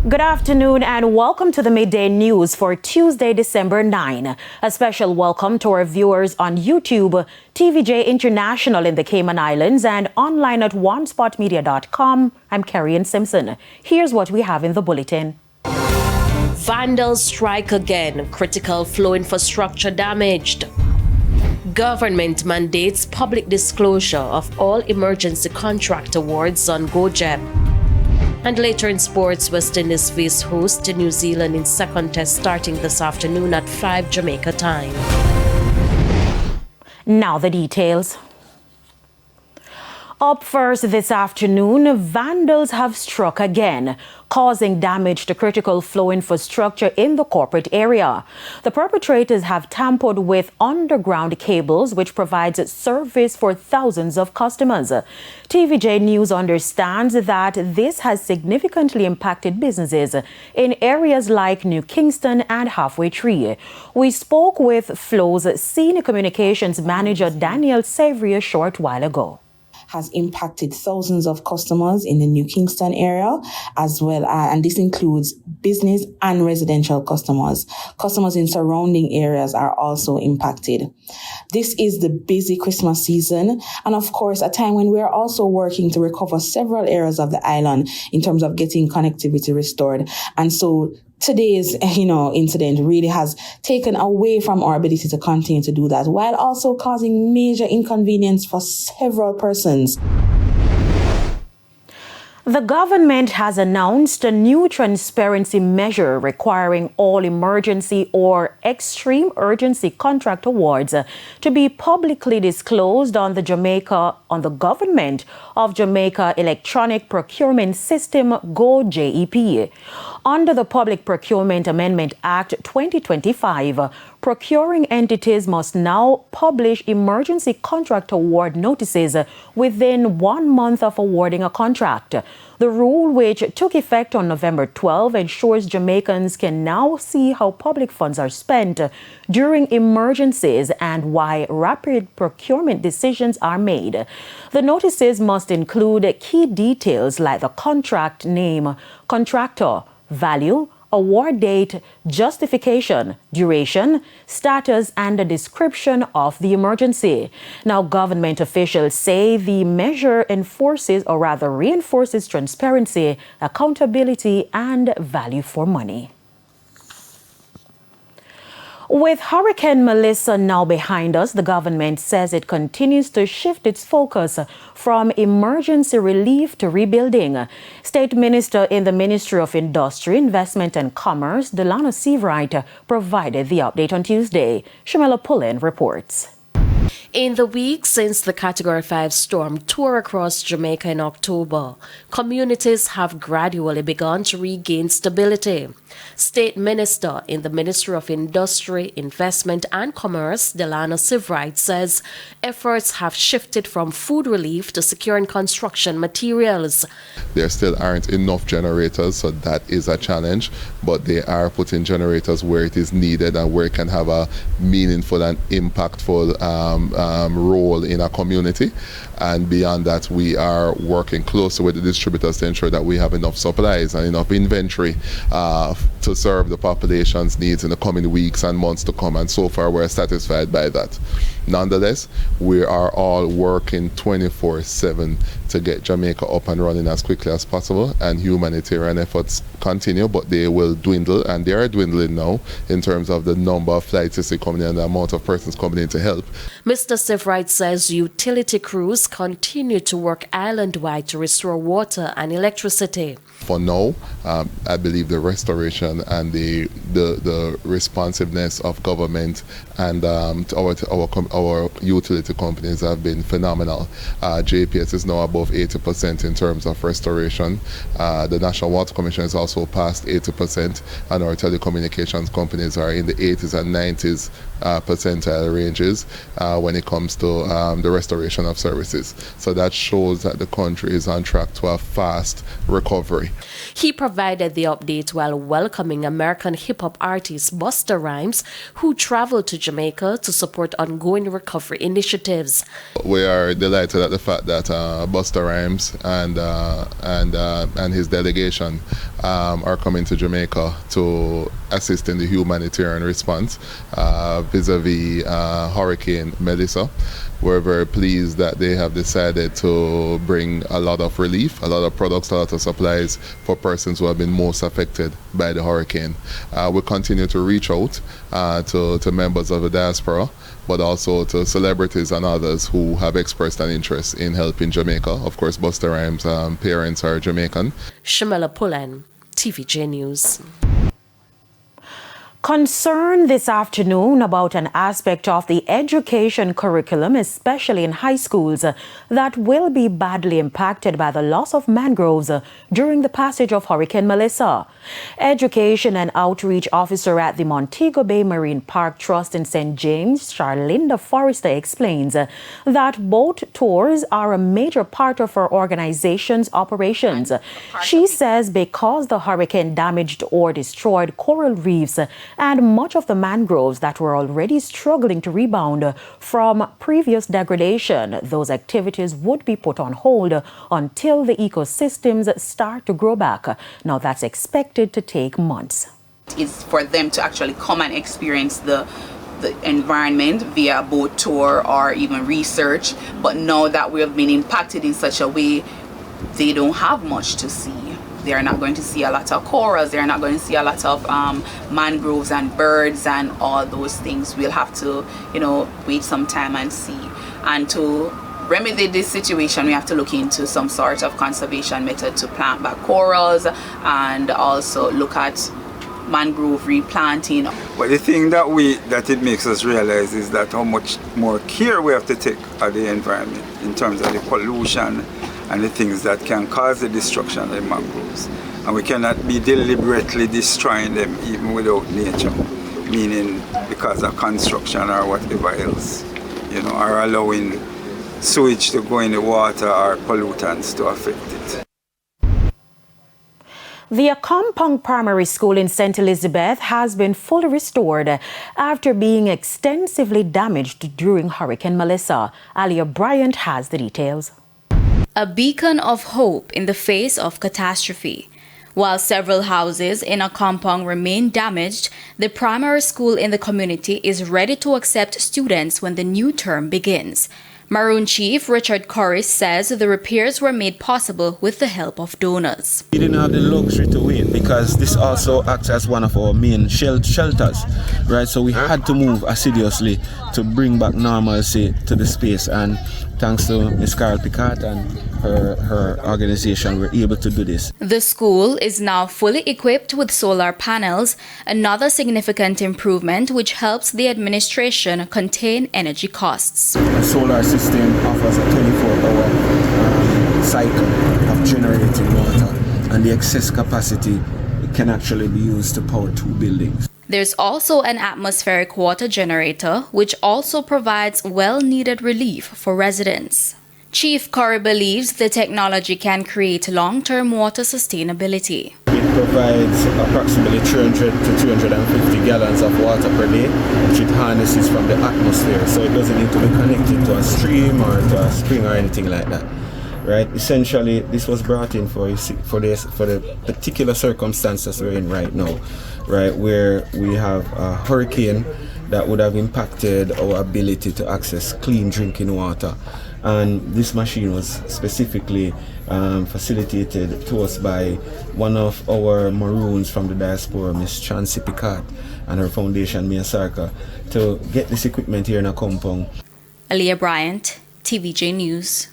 Good afternoon and welcome to the Midday News for Tuesday, December 9. A special welcome to our viewers on YouTube, TVJ International in the Cayman Islands and online at onespotmedia.com. I'm Carrie Simpson. Here's what we have in the bulletin. Vandals strike again. Critical flow infrastructure damaged. Government mandates public disclosure of all emergency contract awards on GoJeb. And later in sports, West Indies face host to New Zealand in second test starting this afternoon at 5 Jamaica time. Now the details. Up first this afternoon, vandals have struck again, causing damage to critical flow infrastructure in the corporate area. The perpetrators have tampered with underground cables, which provides service for thousands of customers. TVJ News understands that this has significantly impacted businesses in areas like New Kingston and Halfway Tree. We spoke with Flow's senior communications manager Daniel Savory a short while ago. Has impacted thousands of customers in the New Kingston area as well, and this includes business and residential customers. Customers in surrounding areas are also impacted. This is the busy Christmas season and of course a time when we are also working to recover several areas of the island in terms of getting connectivity restored. And so today's, incident really has taken away from our ability to continue to do that, while also causing major inconvenience for several persons. The government has announced a new transparency measure requiring all emergency or extreme urgency contract awards to be publicly disclosed on the Government of Jamaica Electronic Procurement System GoJEP. Under the Public Procurement Amendment Act 2025, procuring entities must now publish emergency contract award notices within 1 month of awarding a contract. The rule, which took effect on November 12, ensures Jamaicans can now see how public funds are spent during emergencies and why rapid procurement decisions are made. The notices must include key details like the contract name, contractor, value, award date, justification, duration, status, and a description of the emergency. Now, government officials say the measure reinforces transparency, accountability, and value for money. With Hurricane Melissa now behind us, the government says it continues to shift its focus from emergency relief to rebuilding. State Minister in the Ministry of Industry, Investment and Commerce, Delano Seavright, provided the update on Tuesday. Shamela Pullen reports. In the week since the Category 5 storm tore across Jamaica in October, communities have gradually begun to regain stability. State Minister in the Ministry of Industry, Investment and Commerce, Delano Seavright, says efforts have shifted from food relief to securing construction materials. There still aren't enough generators, so that is a challenge, but they are putting generators where it is needed and where it can have a meaningful and impactful role in a community. And beyond that, we are working closely with the distributors to ensure that we have enough supplies and enough inventory to serve the population's needs in the coming weeks and months to come. And so far, we're satisfied by that. Nonetheless, we are all working 24/7 to get Jamaica up and running as quickly as possible, and humanitarian efforts continue, but they will dwindle, and they are dwindling now in terms of the number of flights you see coming in and the amount of persons coming in to help. Mr. Seavright says utility crews continue to work island-wide to restore water and electricity. For now, I believe the restoration and the responsiveness of government and our utility companies have been phenomenal. JPS is now above 80% in terms of restoration. The National Water Commission is also past 80%, and our telecommunications companies are in the 80s and 90s percentile ranges when it comes to the restoration of services. So that shows that the country is on track to a fast recovery. He provided the update while welcoming American hip-hop artist Busta Rhymes, who traveled to Jamaica to support ongoing recovery initiatives. We are delighted at the fact that Busta Busta Rhymes and his delegation are coming to Jamaica to assist in the humanitarian response vis-a-vis Hurricane Melissa. We're very pleased that they have decided to bring a lot of relief, a lot of products, a lot of supplies for persons who have been most affected by the hurricane. We continue to reach out to members of the diaspora, but also to celebrities and others who have expressed an interest in helping Jamaica. Of course, Busta Rhymes' parents are Jamaican. Shamela Pullen, TVJ News. Concern this afternoon about an aspect of the education curriculum, especially in high schools, that will be badly impacted by the loss of mangroves during the passage of Hurricane Melissa. Education and Outreach Officer at the Montego Bay Marine Park Trust in St. James, Charlinda Forrester, explains that boat tours are a major part of her organization's operations. She says because the hurricane damaged or destroyed coral reefs and much of the mangroves that were already struggling to rebound from previous degradation, those activities would be put on hold until the ecosystems start to grow back. Now, that's expected to take months. It's for them to actually come and experience the environment via a boat tour or even research. But now that we have been impacted in such a way, they don't have much to see. They are not going to see a lot of corals. They are not going to see a lot of mangroves and birds and all those things. We'll have to, wait some time and see. And to remedy this situation, we have to look into some sort of conservation method to plant back corals and also look at mangrove replanting. But the thing that it makes us realize is that how much more care we have to take of the environment in terms of the pollution and the things that can cause the destruction of the mangroves. And we cannot be deliberately destroying them even without nature, meaning because of construction or whatever else, or allowing sewage to go in the water or pollutants to affect it. The Akompong Primary School in St. Elizabeth has been fully restored after being extensively damaged during Hurricane Melissa. Alia Bryant has the details. A beacon of hope in the face of catastrophe. While several houses in Akompong remain damaged, the primary school in the community is ready to accept students when the new term begins. Maroon Chief Richard Corris says the repairs were made possible with the help of donors. We didn't have the luxury to wait because this also acts as one of our main shelters, right? So we had to move assiduously to bring back normalcy to the space, and thanks to Ms. Carol Picard and her organization, we're able to do this. The school is now fully equipped with solar panels, another significant improvement which helps the administration contain energy costs. The solar system offers a 24-hour cycle of generating water, and the excess capacity can actually be used to power 2 buildings. There's also an atmospheric water generator, which also provides well-needed relief for residents. Chief Corey believes the technology can create long-term water sustainability. It provides approximately 300 to 350 gallons of water per day, which it harnesses from the atmosphere, so it doesn't need to be connected to a stream or to a spring or anything like that. Right? Essentially, this was brought in for the particular circumstances we're in right now, right? Where we have a hurricane that would have impacted our ability to access clean drinking water. And this machine was specifically facilitated to us by one of our Maroons from the diaspora, Miss Chancy Picard, and her foundation, Mia Sarka, to get this equipment here in Akompong. Aaliyah Bryant, TVJ News.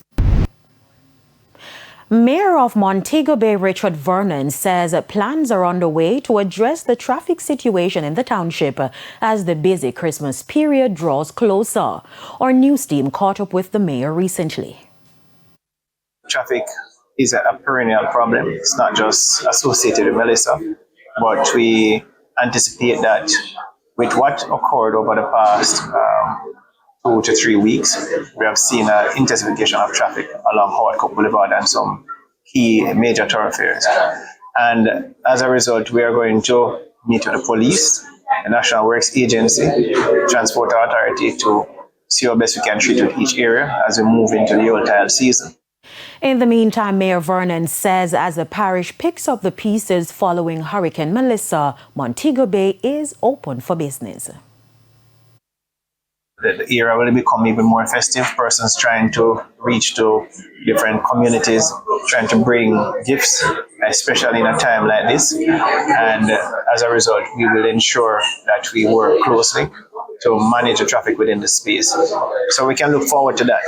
Mayor of Montego Bay, Richard Vernon, says plans are underway to address the traffic situation in the township as the busy Christmas period draws closer. Our news team caught up with the mayor recently. Traffic is a perennial problem. It's not just associated with Melissa, but we anticipate that with what occurred over the past 2 to 3 weeks, we have seen an intensification of traffic along Howard Cup Boulevard and some key major thoroughfares. And as a result, we are going to meet with the police, the National Works Agency, Transport Authority to see how best we can treat with each area as we move into the Yuletide season. In the meantime, Mayor Vernon says as the parish picks up the pieces following Hurricane Melissa, Montego Bay is open for business. The era will become even more festive. Persons trying to reach to different communities, trying to bring gifts, especially in a time like this. And as a result, we will ensure that we work closely to manage the traffic within the space. So we can look forward to that.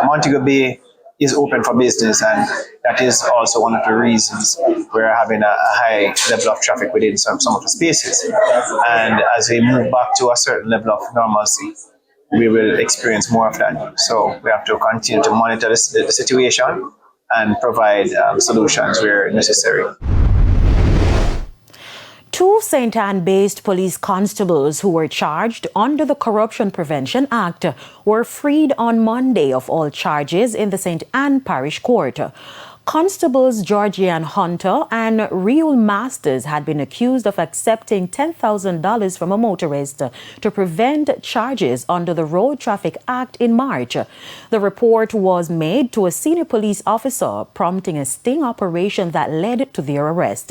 Montego Bay is open for business, and that is also one of the reasons we're having a high level of traffic within some of the spaces. And as we move back to a certain level of normalcy, we will experience more of that. So we have to continue to monitor the situation and provide solutions where necessary. 2 St. Anne-based police constables who were charged under the Corruption Prevention Act were freed on Monday of all charges in the St. Anne Parish Court. Constables Georgian Hunter and Riul Masters had been accused of accepting $10,000 from a motorist to prevent charges under the Road Traffic Act in March. The report was made to a senior police officer, prompting a sting operation that led to their arrest.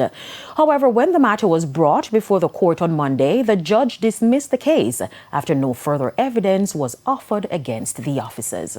However, when the matter was brought before the court on Monday, the judge dismissed the case after no further evidence was offered against the officers.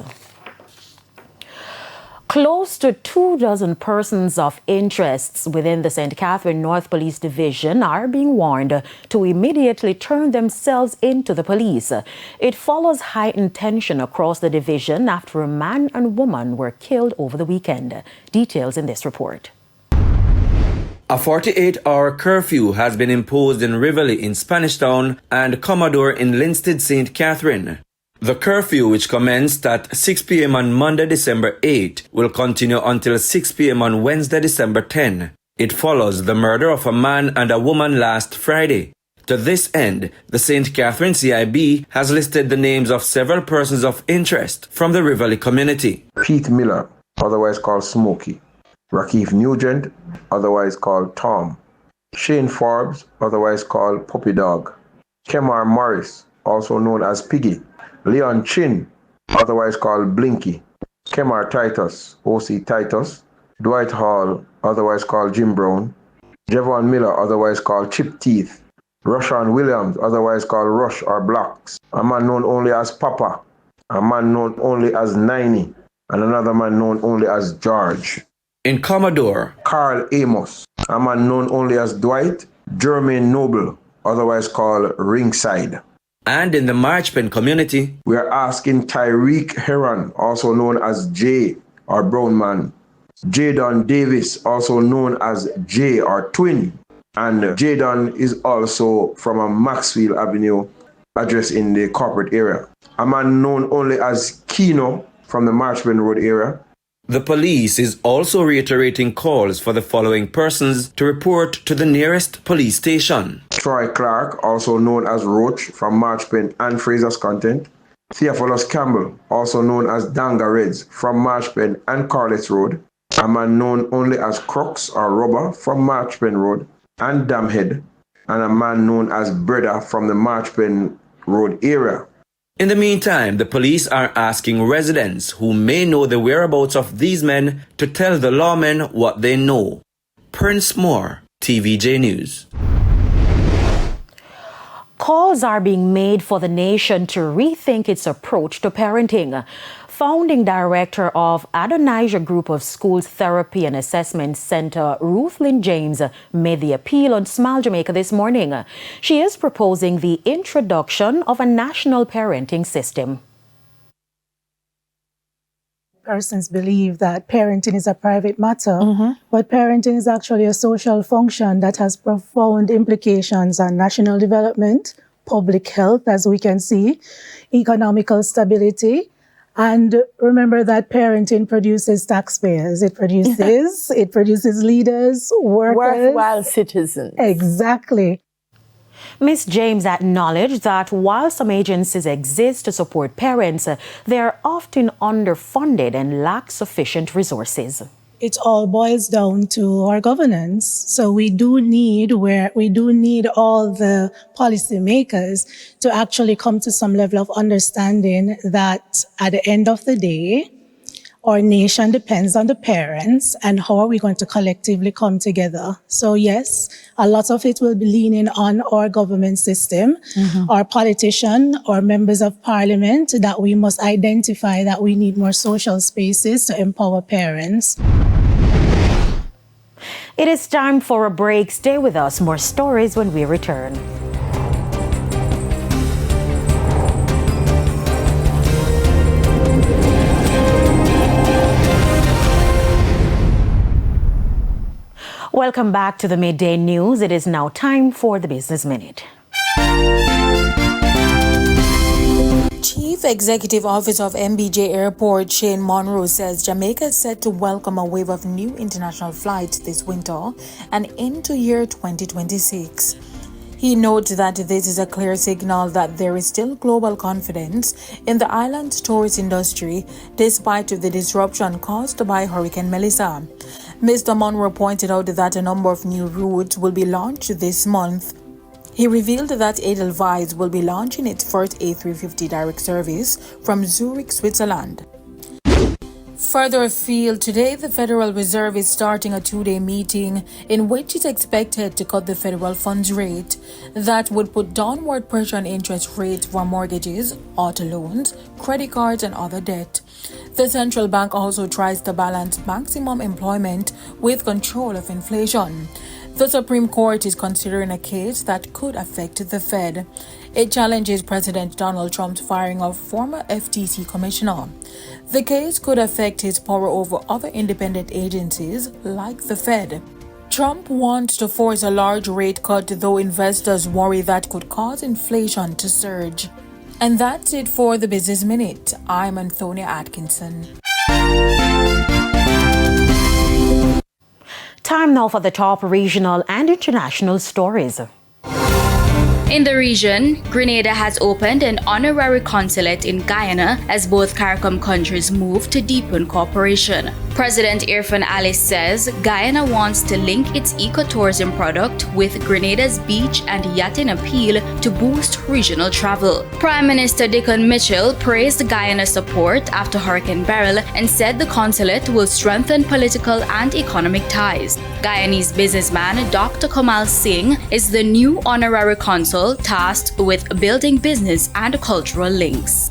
Close to 24 persons of interests within the St. Catherine North Police Division are being warned to immediately turn themselves into the police. It follows heightened tension across the division after a man and woman were killed over the weekend. Details in this report. A 48-hour curfew has been imposed in Rivoli in Spanish Town and Commodore in Linstead, St. Catherine. The curfew, which commenced at 6 p.m. on Monday, December 8, will continue until 6 p.m. on Wednesday, December 10. It follows the murder of a man and a woman last Friday. To this end, the St. Catherine CIB has listed the names of several persons of interest from the Rivoli community. Pete Miller, otherwise called Smokey. Rakif Nugent, otherwise called Tom. Shane Forbes, otherwise called Puppy Dog. Kemar Morris, also known as Piggy. Leon Chin, otherwise called Blinky. Kemar Titus, O.C. Titus. Dwight Hall, otherwise called Jim Brown. Javon Miller, otherwise called Chip Teeth. Rushan Williams, otherwise called Rush or Blocks. A man known only as Papa. A man known only as Niney. And another man known only as George. In Commodore, Carl Amos, a man known only as Dwight. Jermaine Noble, otherwise called Ringside. And in the Marchpen community, we are asking Tyreek Heron, also known as Jay or Brown Man. Jadon Davis, also known as Jay or Twin. And Jadon is also from a Maxfield Avenue address in the corporate area. A man known only as Kino from the Marchpen Road area. The police is also reiterating calls for the following persons to report to the nearest police station. Troy Clark, also known as Roach from Marchpen and Fraser's Content. Theophilus Campbell, also known as Danga Reds from Marchpen and Carlet's Road. A man known only as Crooks or Rubber from Marchpen Road and Damhead. And a man known as Breda from the Marchpen Road area. In the meantime, the police are asking residents who may know the whereabouts of these men to tell the lawmen what they know. Prince Moore, TVJ News. Calls are being made for the nation to rethink its approach to parenting. Founding director of Adonijah Group of Schools Therapy and Assessment Center, Ruth Lynn James, made the appeal on Smile Jamaica this morning. She is proposing the introduction of a national parenting system. Persons believe that parenting is a private matter, but parenting is actually a social function that has profound implications on national development, public health, as we can see, economical stability. And remember that parenting produces taxpayers. It produces leaders, workers. Worthwhile citizens. Exactly. Ms. James acknowledged that while some agencies exist to support parents, they are often underfunded and lack sufficient resources. It all boils down to our governance. So we do need all the policymakers to actually come to some level of understanding that at the end of the day, Our nation depends on the parents, and how are we going to collectively come together? So yes, a lot of it will be leaning on our government system, our politician, our members of parliament, that we must identify that we need more social spaces to empower parents. It is time for a break. Stay with us. More stories when we return. Welcome back to the Midday News. It is now time for the Business Minute. Chief Executive Officer of MBJ Airport, Shane Monroe, says Jamaica is set to welcome a wave of new international flights this winter and into year 2026. He notes that this is a clear signal that there is still global confidence in the island's tourist industry despite the disruption caused by Hurricane Melissa. Mr. Monroe pointed out that a number of new routes will be launched this month. He revealed that Edelweiss will be launching its first A350 direct service from Zurich, Switzerland. Further afield, today the Federal Reserve is starting a two-day meeting in which it's expected to cut the federal funds rate. That would put downward pressure on interest rates for mortgages, auto loans, credit cards, and other debt. The central bank also tries to balance maximum employment with control of inflation. The Supreme Court is considering a case that could affect the Fed. It challenges President Donald Trump's firing of former FTC commissioner. The case could affect his power over other independent agencies like the Fed. Trump wants to force a large rate cut, though investors worry that could cause inflation to surge. And that's it for the Business Minute. I'm Antonia Atkinson. Time now for the top regional and international stories. In the region, Grenada has opened an honorary consulate in Guyana as both CARICOM countries move to deepen cooperation. President Irfan Ali says Guyana wants to link its ecotourism product with Grenada's beach and yachting appeal to boost regional travel. Prime Minister Dickon Mitchell praised Guyana's support after Hurricane Beryl and said the consulate will strengthen political and economic ties. Guyanese businessman Dr. Kamal Singh is the new honorary consul tasked with building business and cultural links.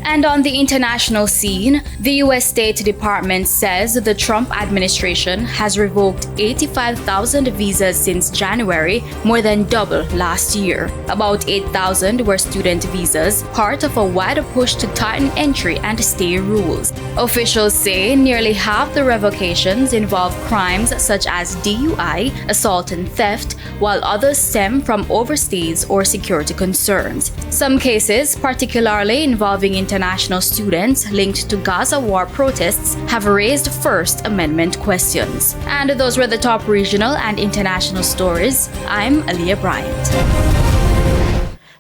And on the international scene, the U.S. State Department says the Trump administration has revoked 85,000 visas since January, more than double last year. About 8,000 were student visas, part of a wider push to tighten entry and stay rules. Officials say nearly half the revocations involve crimes such as DUI, assault and theft, while others stem from overstays or security concerns. Some cases, particularly involving international students linked to Gaza war protests, have raised First Amendment questions. And those were the top regional and international stories. I'm Aliyah Bryant.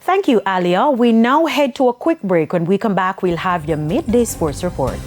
Thank you, Aliyah. We now head to a quick break. When we come back, we'll have your Midday Sports Report.